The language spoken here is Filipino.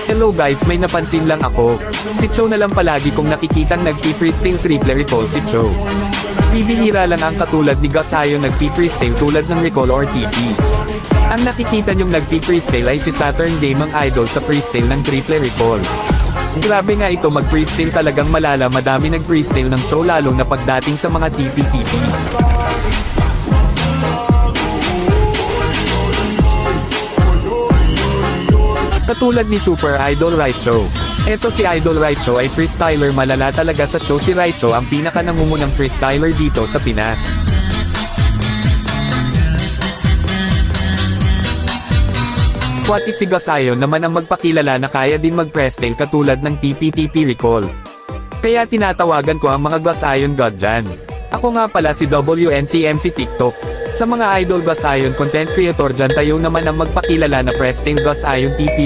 Hello guys, may napansin lang ako. Si Cho na lang palagi kong nakikitang nagpi-freestyle triple recall si Cho. Bibihira lang ang katulad ni Gus Ion nagpi-freestyle tulad ng recall or TP. Ang nakikita nyong nagpi-freestyle ay si Saturn Game ang idol sa freestyle ng triple recall. Grabe nga ito mag-freestyle, talagang malala, madami nag-freestyle ng Cho lalo na pagdating sa mga TP-TP. Katulad ni Super Idol Raicho. Eto si Idol Raicho ay freestyler, malala talaga sa Cho. Si Raicho ang pinaka nangungunang freestyler dito sa Pinas. Kwatit si Gus Ion naman ang magpakilala na kaya din mag-freestyle katulad ng TP-TP recall. Kaya tinatawagan ko ang mga Gus Ion god dyan. Ako nga pala si WNCMC TikTok. Sa mga idol Gus Ion content creator dyan, tayo naman ang magpakilala na freestyle Gus Ion TP